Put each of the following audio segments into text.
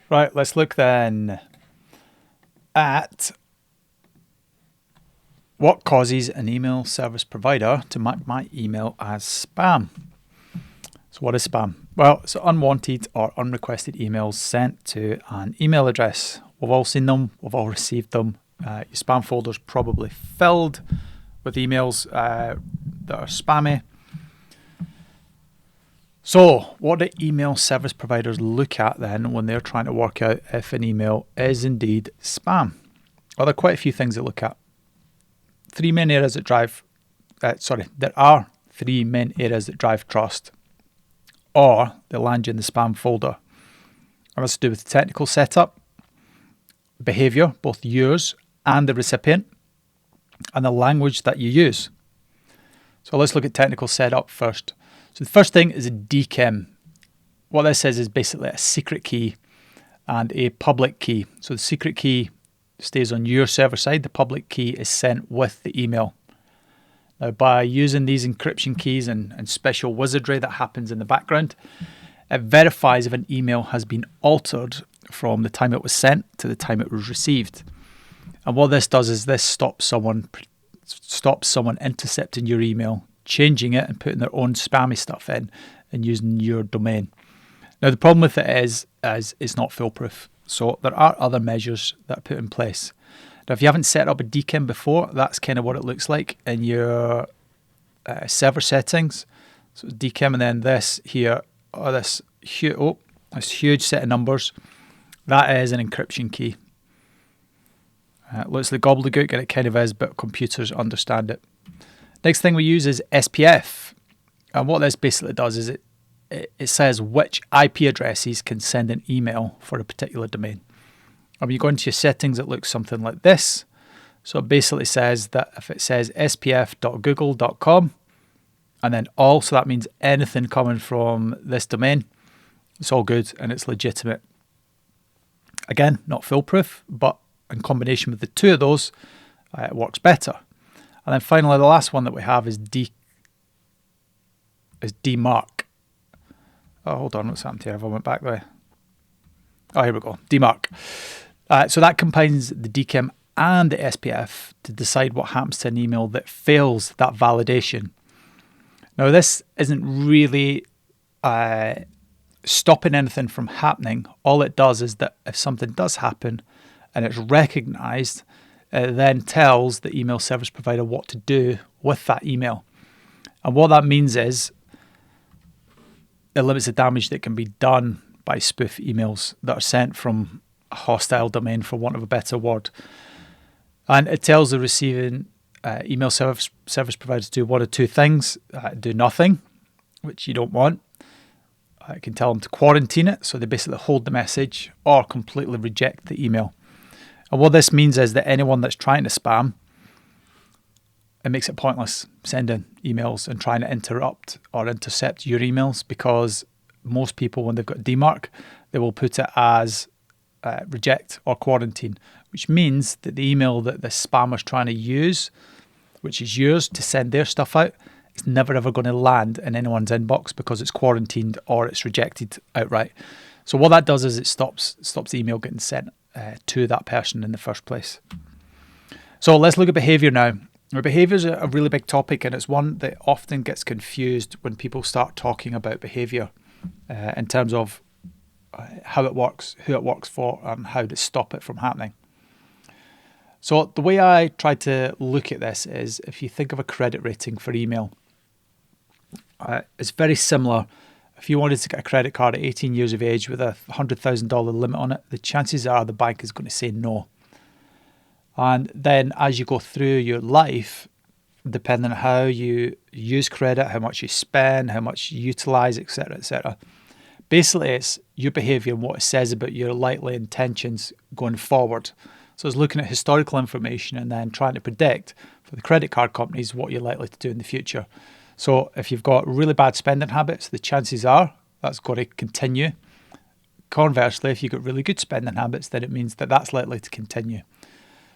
Right, let's look then at what causes an email service provider to mark my email as spam. So what is spam? Well, it's unwanted or unrequested emails sent to an email address. We've all seen them, we've all received them. Your spam folder's probably filled with emails that are spammy. So what do email service providers look at then when they're trying to work out if an email is indeed spam? Well, there are quite a few things they look at. There are three main areas that drive trust, or they land you in the spam folder. And that's to do with technical setup, behavior, both yours and the recipient, and the language that you use. So let's look at technical setup first. So the first thing is a DKIM. What this is basically a secret key and a public key. So the secret key stays on your server side. The public key is sent with the email. Now, by using these encryption keys and special wizardry that happens in the background, it verifies if an email has been altered from the time it was sent to the time it was received. And what this does is this stops someone intercepting your email, changing it and putting their own spammy stuff in and using your domain. Now, the problem with it is it's not foolproof. So there are other measures that are put in place. Now, if you haven't set up a DKIM before, that's kind of what it looks like in your server settings. So DKIM, and then this here, this huge set of numbers. That is an encryption key. It looks like gobbledygook, and it kind of is, but computers understand it. Next thing we use is SPF. And what this basically does is it says which IP addresses can send an email for a particular domain. And when you go into your settings, it looks something like this. So it basically says that if it says spf.google.com and then all, so that means anything coming from this domain, it's all good and it's legitimate. Again, not foolproof, but in combination with the two of those, it works better. And then finally, the last one that we have is DMARC. Oh, hold on, what's happened here? If I went back there. Oh, here we go, DMARC. So that combines the DKIM and the SPF to decide what happens to an email that fails that validation. Now, this isn't really stopping anything from happening. All it does is that if something does happen and it's recognized, it then tells the email service provider what to do with that email. And what that means is it limits the damage that can be done by spoof emails that are sent from a hostile domain, for want of a better word. And it tells the receiving email service provider to do one of two things. Do nothing, which you don't want. It can tell them to quarantine it, so they basically hold the message, or completely reject the email. And what this means is that anyone that's trying to spam, it makes it pointless sending emails and trying to interrupt or intercept your emails, because most people, when they've got DMARC, they will put it as reject or quarantine, which means that the email that the spammer's trying to use, which is yours to send their stuff out, is never ever going to land in anyone's inbox because it's quarantined or it's rejected outright. So what that does is it stops the email getting sent to that person in the first place. So let's look at behavior now. Behavior is a really big topic, and it's one that often gets confused when people start talking about behavior in terms of how it works, who it works for, and how to stop it from happening. So the way I try to look at this is, if you think of a credit rating for email, it's very similar. If you wanted to get a credit card at 18 years of age with a $100,000 limit on it, the chances are the bank is going to say no. And then as you go through your life, depending on how you use credit, how much you spend, how much you utilize, etc., basically it's your behavior and what it says about your likely intentions going forward. So it's looking at historical information and then trying to predict for the credit card companies what you're likely to do in the future. So if you've got really bad spending habits, the chances are that's going to continue. Conversely, if you've got really good spending habits, then it means that that's likely to continue.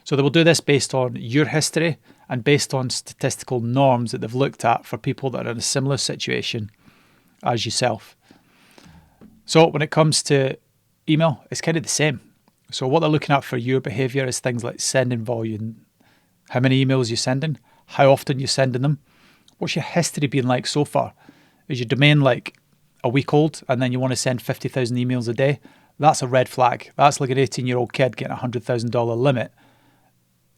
So they will do this based on your history and based on statistical norms that they've looked at for people that are in a similar situation as yourself. So when it comes to email, it's kind of the same. So what they're looking at for your behavior is things like sending volume, how many emails you're sending, how often you're sending them, what's your history been like so far. Is your domain like a week old and then you want to send 50,000 emails a day? That's a red flag. That's like an 18-year-old kid getting a $100,000 limit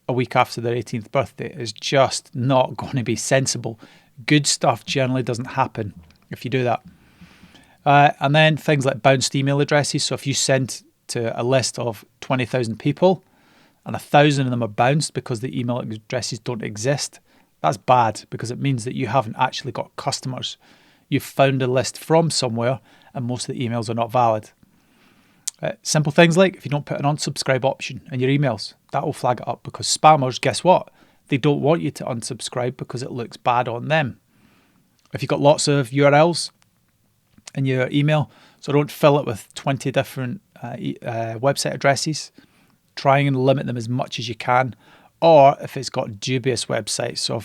a week after their 18th birthday. Is just not going to be sensible. Good stuff generally doesn't happen if you do that. And then things like bounced email addresses. So if you send to a list of 20,000 people and 1,000 of them are bounced because the email addresses don't exist, that's bad because it means that you haven't actually got customers. You've found a list from somewhere and most of the emails are not valid. Simple things like if you don't put an unsubscribe option in your emails, that will flag it up because spammers, guess what? They don't want you to unsubscribe because it looks bad on them. If you've got lots of URLs in your email, so don't fill it with 20 different website addresses. Try and limit them as much as you can. Or if it's got dubious websites, so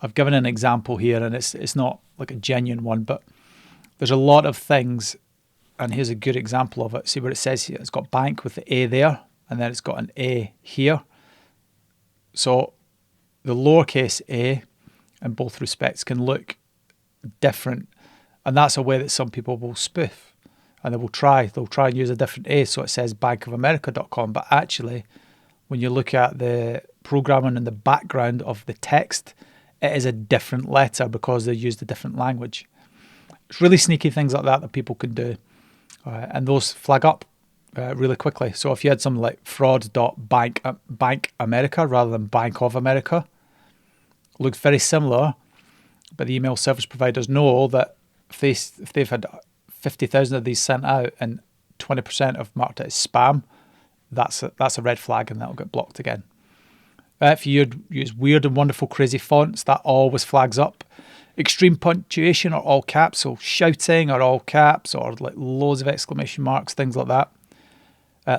I've given an example here, and it's not like a genuine one, but there's a lot of things, and here's a good example of it. See what it says here? It's got bank with the A there, and then it's got an A here. So the lowercase a in both respects can look different, and that's a way that some people will spoof, and they'll try and use a different A, so it says bankofamerica.com, but actually when you look at the programming in the background of the text, it is a different letter because they used a different language. It's really sneaky things like that people can do, and those flag up really quickly. So if you had something like fraud.bank America rather than Bank of America, looks very similar, but the email service providers know that if they've had 50,000 of these sent out and 20% have marked it as spam, that's a red flag, and that'll get blocked again. If you use weird and wonderful crazy fonts, that always flags up. Extreme punctuation or all caps, so shouting or all caps or like loads of exclamation marks, things like that.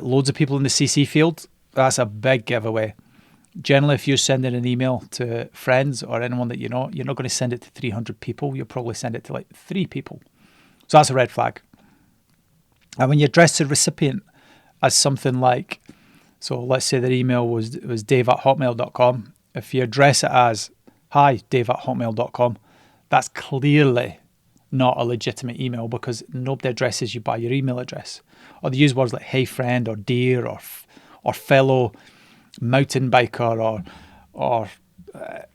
Loads of people in the CC field, that's a big giveaway. Generally, if you're sending an email to friends or anyone that you know, you're not going to send it to 300 people. You'll probably send it to like 3 people. So that's a red flag. And when you address the recipient as something like, so let's say their email was dave@hotmail.com. If you address it as, hi, dave@hotmail.com, that's clearly not a legitimate email because nobody addresses you by your email address. Or they use words like hey friend or dear or fellow mountain biker or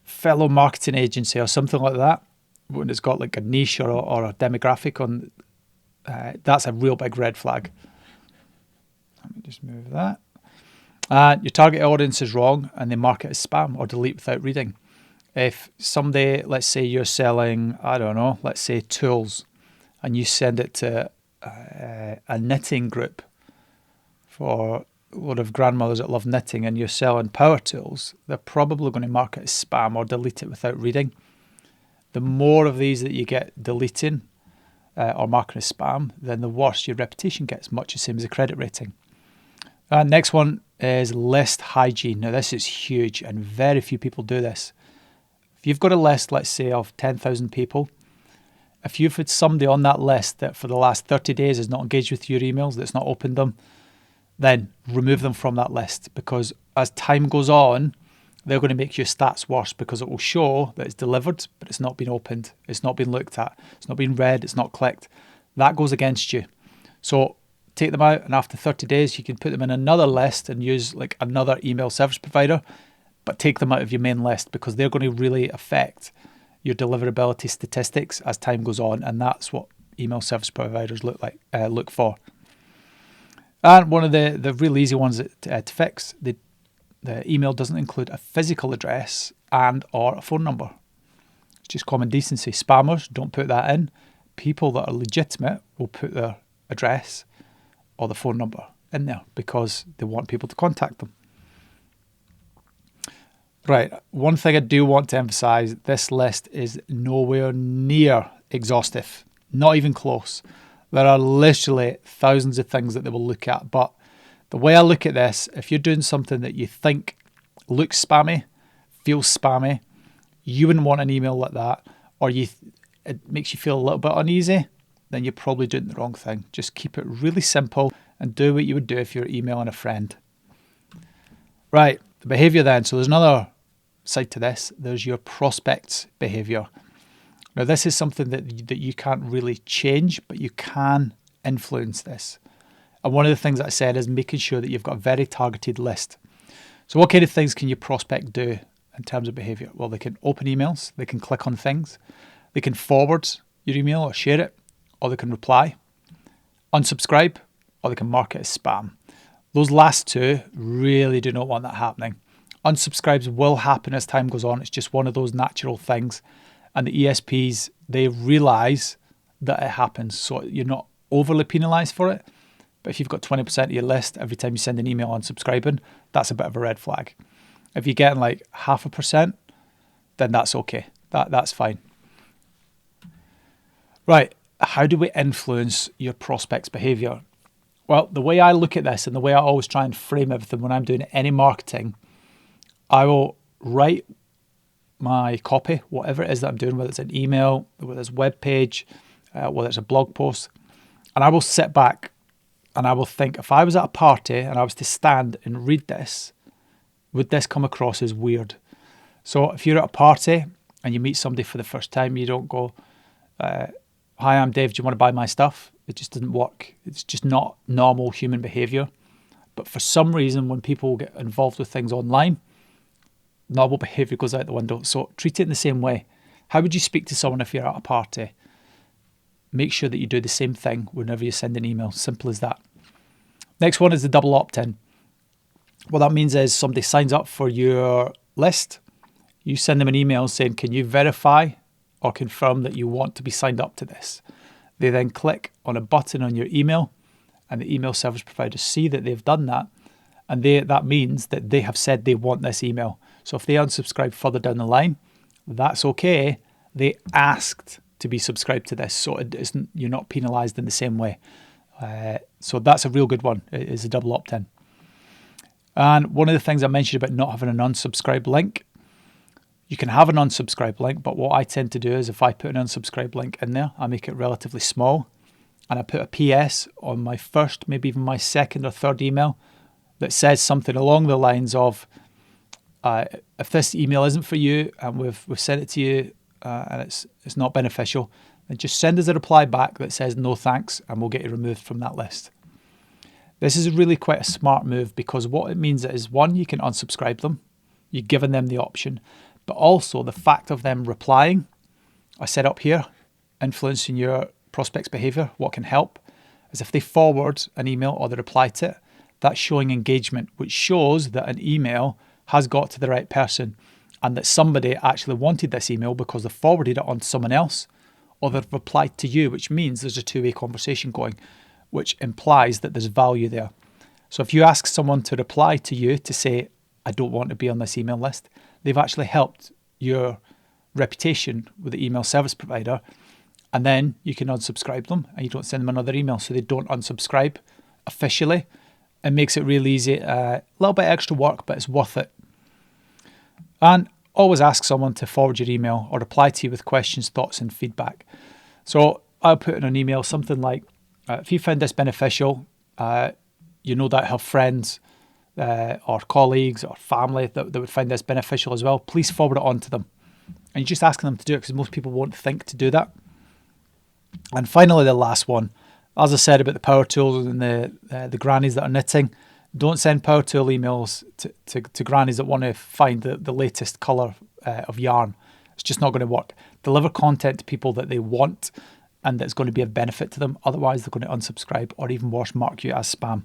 fellow marketing agency or something like that. When it's got like a niche or a demographic on, that's a real big red flag. Let me just move that. Your target audience is wrong and they mark it as spam or delete without reading. If somebody, let's say you're selling, I don't know, let's say tools, and you send it to a knitting group for a lot of grandmothers that love knitting, and you're selling power tools, they're probably going to mark it as spam or delete it without reading. The more of these that you get deleting or marking as spam, then the worse your reputation gets, much the same as a credit rating. Next one is list hygiene. Now this is huge and very few people do this. If you've got a list, let's say of 10,000 people, if you've had somebody on that list that for the last 30 days has not engaged with your emails, that's not opened them, then remove them from that list, because as time goes on, they're going to make your stats worse because it will show that it's delivered, but it's not been opened, it's not been looked at, it's not been read, it's not clicked. That goes against you. So take them out, and after 30 days, you can put them in another list and use like another email service provider, but take them out of your main list because they're going to really affect your deliverability statistics as time goes on, and that's what email service providers look for. And one of the really easy ones to fix, the email doesn't include a physical address and or a phone number. It's just common decency. Spammers don't put that in. People that are legitimate will put their address or the phone number in there because they want people to contact them. Right, one thing I do want to emphasize, this list is nowhere near exhaustive, not even close. There are literally thousands of things that they will look at, but the way I look at this, if you're doing something that you think looks spammy, feels spammy, you wouldn't want an email like that, or it makes you feel a little bit uneasy, then you're probably doing the wrong thing. Just keep it really simple and do what you would do if you're emailing a friend. Right, the behavior then. So there's another side to this. There's your prospect's behavior. Now, this is something that you can't really change, but you can influence this. And one of the things that I said is making sure that you've got a very targeted list. So what kind of things can your prospect do in terms of behavior? Well, they can open emails, they can click on things, they can forward your email or share it, or they can reply, unsubscribe, or they can mark it as spam. Those last two really do not want that happening. Unsubscribes will happen as time goes on. It's just one of those natural things. And the ESPs, they realize that it happens. So you're not overly penalized for it. But if you've got 20% of your list, every time you send an email unsubscribing, that's a bit of a red flag. If you're getting like 0.5%, then that's okay. That's fine. Right, how do we influence your prospect's behavior? Well, the way I look at this and the way I always try and frame everything when I'm doing any marketing, I will write my copy, whatever it is that I'm doing, whether it's an email, whether it's a web page, whether it's a blog post, and I will sit back and I will think, if I was at a party and I was to stand and read this, would this come across as weird? So if you're at a party and you meet somebody for the first time, you don't go, hi, I'm Dave, do you want to buy my stuff? It just doesn't work. It's just not normal human behavior. But for some reason, when people get involved with things online, normal behavior goes out the window. So treat it in the same way. How would you speak to someone if you're at a party? Make sure that you do the same thing whenever you send an email. Simple as that. Next one is the double opt-in. What that means is somebody signs up for your list. You send them an email saying, can you verify or confirm that you want to be signed up to this? They then click on a button on your email and the email service providers see that they've done that. And that means that they have said they want this email. So if they unsubscribe further down the line, that's okay. They asked to be subscribed to this, so you're not penalised in the same way. So that's a real good one, is a double opt-in. And one of the things I mentioned about not having an unsubscribe link, you can have an unsubscribe link, but what I tend to do is if I put an unsubscribe link in there, I make it relatively small, and I put a PS on my first, maybe even my second or third email that says something along the lines of, if this email isn't for you and we've sent it to you and it's not beneficial, then just send us a reply back that says no thanks and we'll get you removed from that list. This is really quite a smart move because what it means is, one, you can unsubscribe them, you've given them the option, but also the fact of them replying, I said up here, influencing your prospect's behavior, what can help is if they forward an email or they reply to it, that's showing engagement, which shows that an email has got to the right person and that somebody actually wanted this email because they forwarded it on to someone else or they've replied to you, which means there's a two-way conversation going, which implies that there's value there. So if you ask someone to reply to you to say, I don't want to be on this email list, they've actually helped your reputation with the email service provider, and then you can unsubscribe them and you don't send them another email, so they don't unsubscribe officially. It makes it real easy, a little bit extra work, but it's worth it. And always ask someone to forward your email or reply to you with questions, thoughts, and feedback. So I'll put in an email something like, if you found this beneficial, you know that I have friends or colleagues or family that would find this beneficial as well. Please forward it on to them. And you're just asking them to do it because most people won't think to do that. And finally, the last one, as I said about the power tools and the grannies that are knitting, don't send power tool emails to grannies that want to find the latest colour of yarn. It's just not going to work. Deliver content to people that they want and that's going to be of benefit to them. Otherwise, they're going to unsubscribe or even worse, mark you as spam.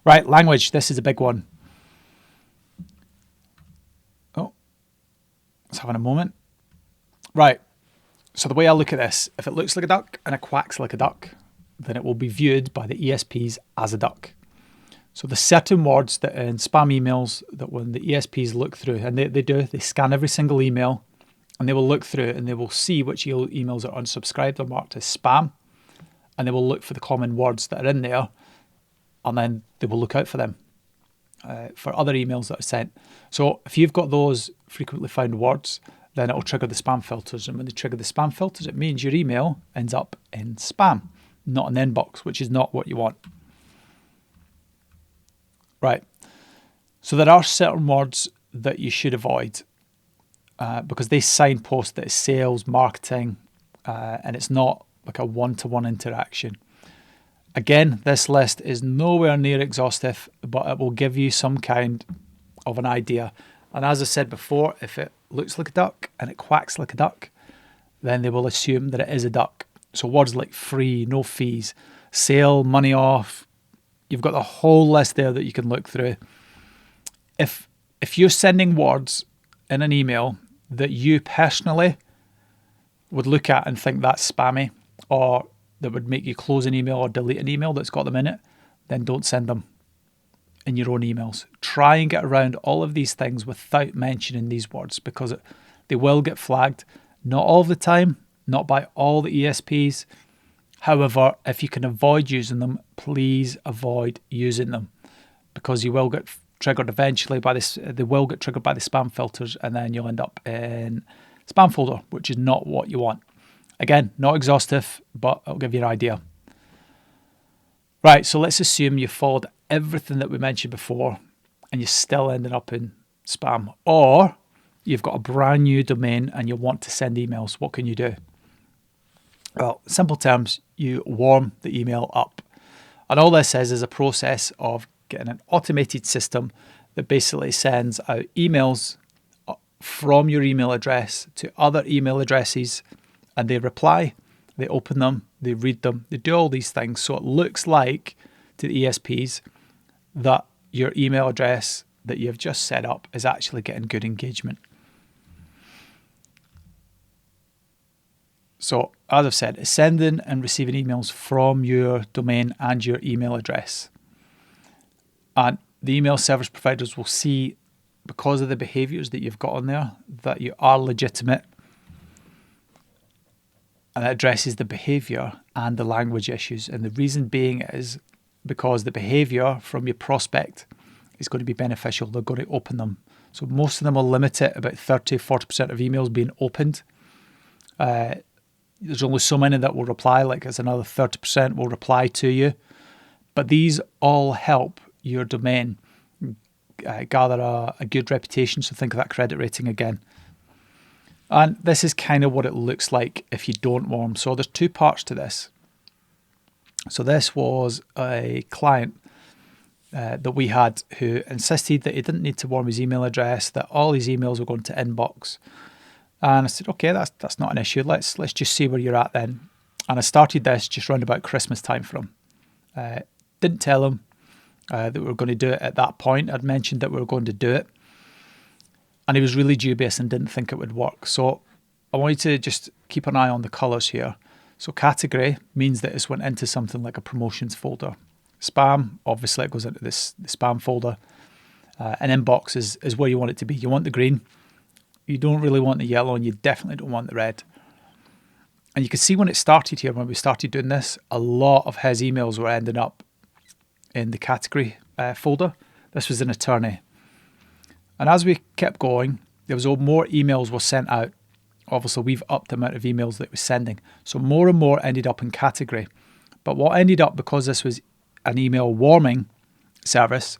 Right, language. This is a big one. Oh, let's have a moment. Right. So the way I look at this, if it looks like a duck and it quacks like a duck, then it will be viewed by the ESPs as a duck. So there's certain words that in spam emails that when the ESPs look through, and they scan every single email and they will look through and they will see which emails are unsubscribed or marked as spam, and they will look for the common words that are in there, and then they will look out for them for other emails that are sent. So if you've got those frequently found words, then it'll trigger the spam filters. And when they trigger the spam filters, it means your email ends up in spam, not an inbox, which is not what you want. Right. So there are certain words that you should avoid because they signpost that it's sales, marketing, and it's not like a one-to-one interaction. Again, this list is nowhere near exhaustive, but it will give you some kind of an idea. And as I said before, if it looks like a duck and it quacks like a duck, then they will assume that it is a duck. So words like free, no fees, sale, money off, you've got the whole list there that you can look through. If you're sending words in an email that you personally would look at and think that's spammy, or that would make you close an email or delete an email that's got them in it, then don't send them in your own emails. Try and get around all of these things without mentioning these words, because they will get flagged. Not all the time, not by all the ESPs. However, if you can avoid using them, please avoid using them, because you will get triggered eventually by this. They will get triggered by the spam filters, and then you'll end up in spam folder, which is not what you want. Again, not exhaustive, but I'll give you an idea. Right, so let's assume you followed everything that we mentioned before and you still ended up in spam, or you've got a brand new domain and you want to send emails. What can you do? Well, in simple terms, you warm the email up. And all this is a process of getting an automated system that basically sends out emails from your email address to other email addresses, and they reply, they open them, they read them, they do all these things. So it looks like to the ESPs that your email address that you've just set up is actually getting good engagement. So as I've said, it's sending and receiving emails from your domain and your email address. And the email service providers will see, because of the behaviors that you've got on there, that you are legitimate. And it addresses the behavior and the language issues. And the reason being is because the behavior from your prospect is going to be beneficial. They're going to open them. So most of them will limit it about 30-40% of emails being opened. There's only so many that will reply, like it's another 30% will reply to you. But these all help your domain gather a good reputation. So think of that credit rating again. And this is kind of what it looks like if you don't warm. So there's two parts to this. So this was a client that we had who insisted that he didn't need to warm his email address, that all his emails were going to inbox. And I said, okay, that's not an issue. Let's just see where you're at then. And I started this just around about Christmas time for him. Didn't tell him that we were going to do it at that point. I'd mentioned that we were going to do it. And he was really dubious and didn't think it would work. So I want you to just keep an eye on the colours here. So category means that it's went into something like a promotions folder. Spam, obviously it goes into the spam folder. And inbox is where you want it to be. You want the green. You don't really want the yellow, and you definitely don't want the red. And you can see when it started here, when we started doing this, a lot of his emails were ending up in the category folder. This was an attorney. And as we kept going, there was more emails were sent out. Obviously, we've upped the amount of emails that we're sending. So more and more ended up in category. But what ended up, because this was an email warming service,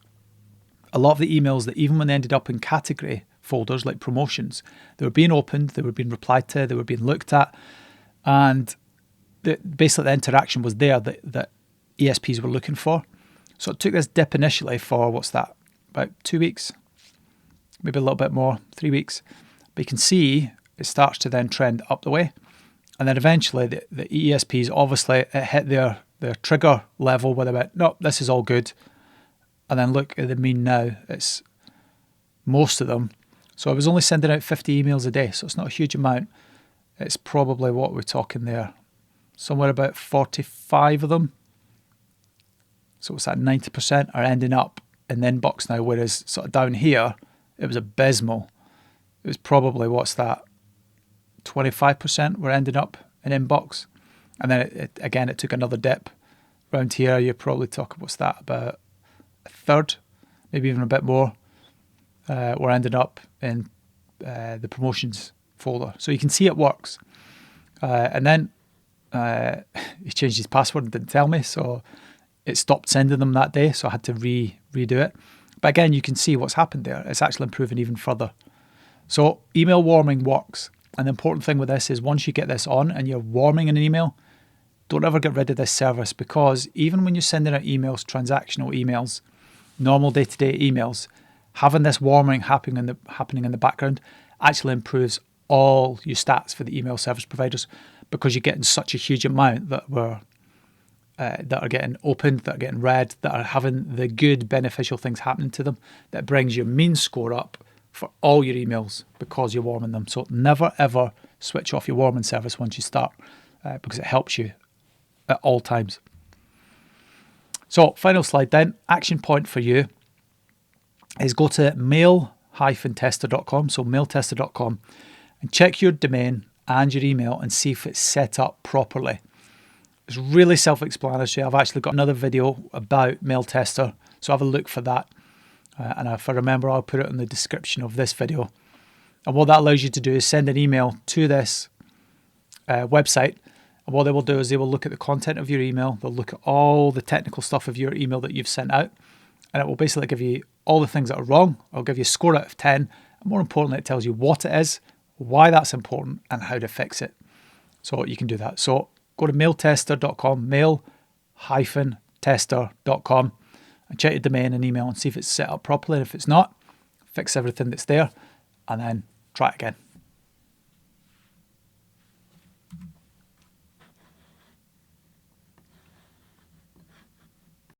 a lot of the emails that even when they ended up in category folders like promotions, they were being opened, they were being replied to, they were being looked at. And basically the interaction was there that ESPs were looking for. So it took this dip initially for, about 2 weeks, maybe a little bit more, 3 weeks. But you can see it starts to then trend up the way. And then eventually the ESPs, obviously, it hit their trigger level where they went, no, this is all good. And then look at the mean now, it's most of them. So I was only sending out 50 emails a day, so it's not a huge amount. It's probably what we're talking there, somewhere about 45 of them. So it's at 90% are ending up in the inbox now, whereas sort of down here, it was abysmal. It was probably, 25% were ending up in inbox. And then it took another dip. Around here, you're probably talking, about a third, maybe even a bit more, were ending up in the promotions folder. So you can see it works. And then he changed his password and didn't tell me, so it stopped sending them that day, so I had to redo it. But again, you can see what's happened there. It's actually improving even further. So email warming works. And the important thing with this is once you get this on and you're warming an email, don't ever get rid of this service, because even when you're sending out emails, transactional emails, normal day-to-day emails, having this warming happening in the background actually improves all your stats for the email service providers, because you're getting such a huge amount that are getting opened, that are getting read, that are having the good beneficial things happening to them, that brings your mean score up for all your emails because you're warming them. So never ever switch off your warming service once you start, because it helps you at all times. So final slide then, action point for you is go to mail-tester.com, so mailtester.com, and check your domain and your email and see if it's set up properly. It's really self-explanatory. I've actually got another video about Mailtester, so have a look for that. And if I remember, I'll put it in the description of this video. And what that allows you to do is send an email to this website. And what they will do is they will look at the content of your email. They'll look at all the technical stuff of your email that you've sent out. And it will basically give you all the things that are wrong. It'll give you a score out of 10. And more importantly, it tells you what it is, why that's important, and how to fix it. So you can do that. So go to mailtester.com, mail-tester.com, and check your domain and email and see if it's set up properly. And if it's not, fix everything that's there and then try it again.